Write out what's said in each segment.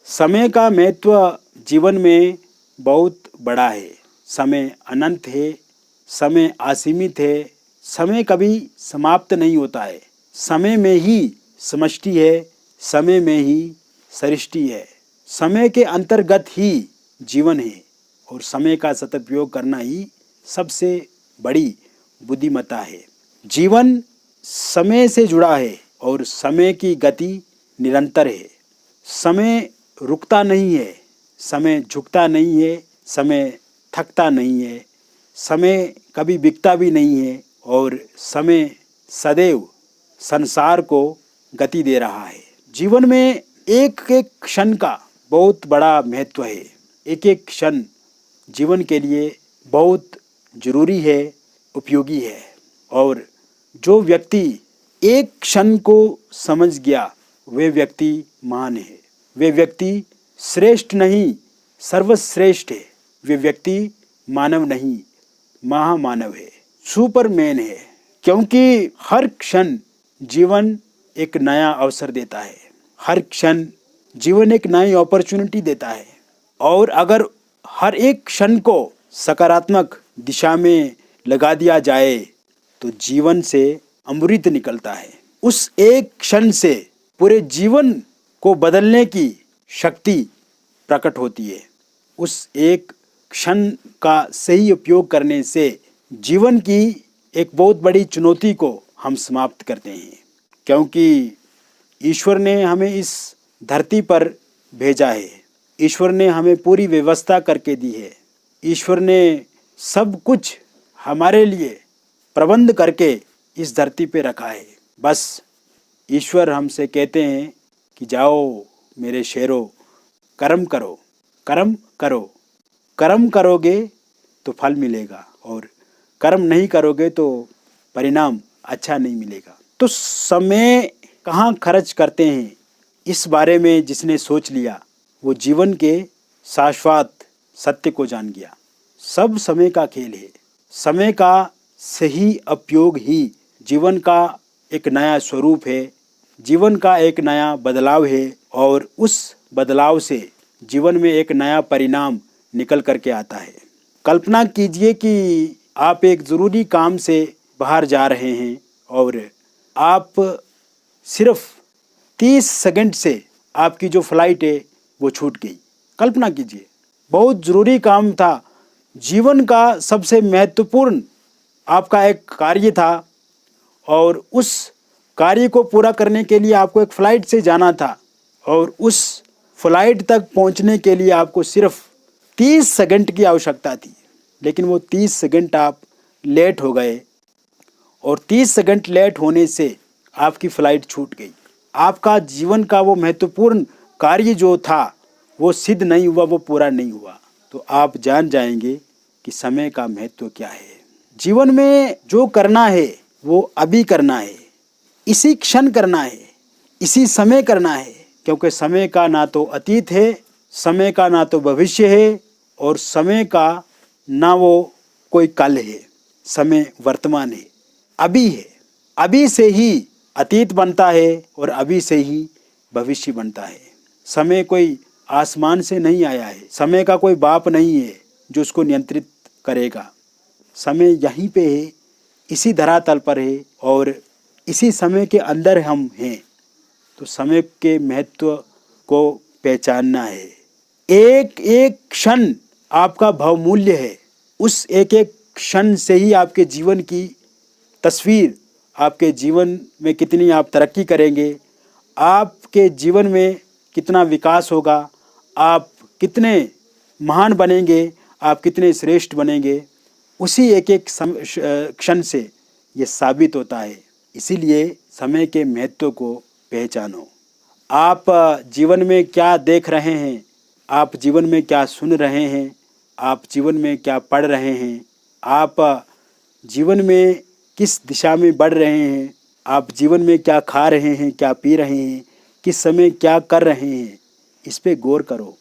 समय का महत्व जीवन में बहुत बड़ा है। समय अनंत है, समय असीमित है, समय कभी समाप्त नहीं होता है। समय में ही समष्टि है, समय में ही सृष्टि है। समय के अंतर्गत ही जीवन है और समय का सदुपयोग करना ही सबसे बड़ी बुद्धिमत्ता है। जीवन समय से जुड़ा है और समय की गति निरंतर है। समय रुकता नहीं है, समय झुकता नहीं है, समय थकता नहीं है, समय कभी बिकता भी नहीं है और समय सदैव संसार को गति दे रहा है। जीवन में एक एक क्षण का बहुत बड़ा महत्व है। एक एक क्षण जीवन के लिए बहुत जरूरी है, उपयोगी है। और जो व्यक्ति एक क्षण को समझ गया वे व्यक्ति महान है। वे व्यक्ति श्रेष्ठ नहीं, सर्वश्रेष्ठ है। वे व्यक्ति मानव नहीं, महामानव है, सुपरमैन है। क्योंकि हर क्षण जीवन एक नया अवसर देता है, हर क्षण जीवन एक नई अपॉर्चुनिटी देता है। और अगर हर एक क्षण को सकारात्मक दिशा में लगा दिया जाए तो जीवन से अमृत निकलता है। उस एक क्षण से पूरे जीवन को बदलने की शक्ति प्रकट होती है। उस एक क्षण का सही उपयोग करने से जीवन की एक बहुत बड़ी चुनौती को हम समाप्त करते हैं। क्योंकि ईश्वर ने हमें इस धरती पर भेजा है, ईश्वर ने हमें पूरी व्यवस्था करके दी है, ईश्वर ने सब कुछ हमारे लिए प्रबंध करके इस धरती पे रखा है। बस ईश्वर हमसे कहते हैं कि जाओ मेरे शेरों, कर्म करो, कर्म करो। कर्म करोगे तो फल मिलेगा और कर्म नहीं करोगे तो परिणाम अच्छा नहीं मिलेगा। तो समय कहाँ खर्च करते हैं, इस बारे में जिसने सोच लिया वो जीवन के शाश्वत सत्य को जान गया। सब समय का खेल है। समय का सही उपयोग ही जीवन का एक नया स्वरूप है, जीवन का एक नया बदलाव है और उस बदलाव से जीवन में एक नया परिणाम निकल करके आता है। कल्पना कीजिए कि आप एक ज़रूरी काम से बाहर जा रहे हैं और आप सिर्फ 30 सेकंड से आपकी जो फ्लाइट है वो छूट गई। कल्पना कीजिए, बहुत ज़रूरी काम था, जीवन का सबसे महत्वपूर्ण आपका एक कार्य था और उस कार्य को पूरा करने के लिए आपको एक फ़्लाइट से जाना था और उस फ्लाइट तक पहुंचने के लिए आपको सिर्फ 30 सेकंड की आवश्यकता थी। लेकिन वो 30 सेकंड आप लेट हो गए और 30 सेकंड लेट होने से आपकी फ़्लाइट छूट गई। आपका जीवन का वो महत्वपूर्ण कार्य जो था वो सिद्ध नहीं हुआ, वो पूरा नहीं हुआ। तो आप जान जाएंगे कि समय का महत्व क्या है। जीवन में जो करना है वो अभी करना है, इसी क्षण करना है, इसी समय करना है। क्योंकि समय का ना तो अतीत है, समय का ना तो भविष्य है और समय का ना वो कोई कल है। समय वर्तमान है, अभी है। अभी से ही अतीत बनता है और अभी से ही भविष्य बनता है। समय कोई आसमान से नहीं आया है, समय का कोई बाप नहीं है जो उसको नियंत्रित करेगा। समय यहीं पे है, इसी धरातल पर है और इसी समय के अंदर हम हैं। तो समय के महत्व को पहचानना है। एक एक क्षण आपका बहुमूल्य है। उस एक एक क्षण से ही आपके जीवन की तस्वीर, आपके जीवन में कितनी आप तरक्की करेंगे, आपके जीवन में कितना विकास होगा, आप कितने महान बनेंगे, आप कितने श्रेष्ठ बनेंगे, उसी एक एक क्षण से ये साबित होता है। इसीलिए समय के महत्व को पहचानो। आप जीवन में क्या देख रहे हैं, आप जीवन में क्या सुन रहे हैं, आप जीवन में क्या पढ़ रहे हैं, आप जीवन में किस दिशा में बढ़ रहे हैं, आप जीवन में क्या खा रहे हैं, क्या पी रहे हैं, किस समय क्या कर रहे हैं, इस पे गौर करो।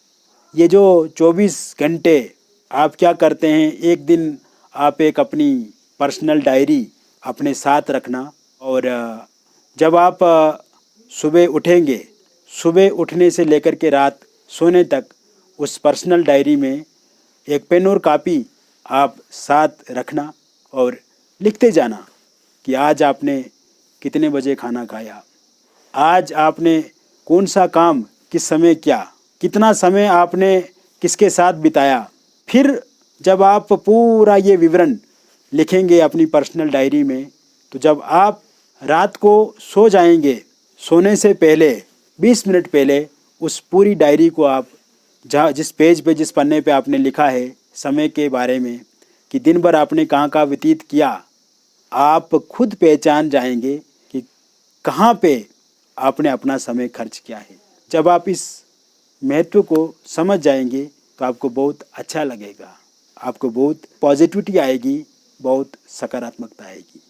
ये जो 24 घंटे आप क्या करते हैं, एक दिन आप एक अपनी पर्सनल डायरी अपने साथ रखना और जब आप सुबह उठेंगे, सुबह उठने से लेकर के रात सोने तक उस पर्सनल डायरी में एक पेन और कापी आप साथ रखना और लिखते जाना कि आज आपने कितने बजे खाना खाया, आज आपने कौन सा काम किस समय किया, कितना समय आपने किसके साथ बिताया। फिर जब आप पूरा ये विवरण लिखेंगे अपनी पर्सनल डायरी में, तो जब आप रात को सो जाएंगे, सोने से पहले 20 मिनट पहले उस पूरी डायरी को आप जहाँ जिस पेज पे जिस पन्ने पे आपने लिखा है समय के बारे में कि दिन भर आपने कहाँ कहाँ व्यतीत किया, आप खुद पहचान जाएंगे कि कहाँ पे आपने अपना समय खर्च किया है। जब आप इस महत्व को समझ जाएंगे तो आपको बहुत अच्छा लगेगा, आपको बहुत पॉजिटिविटी आएगी, बहुत सकारात्मकता आएगी।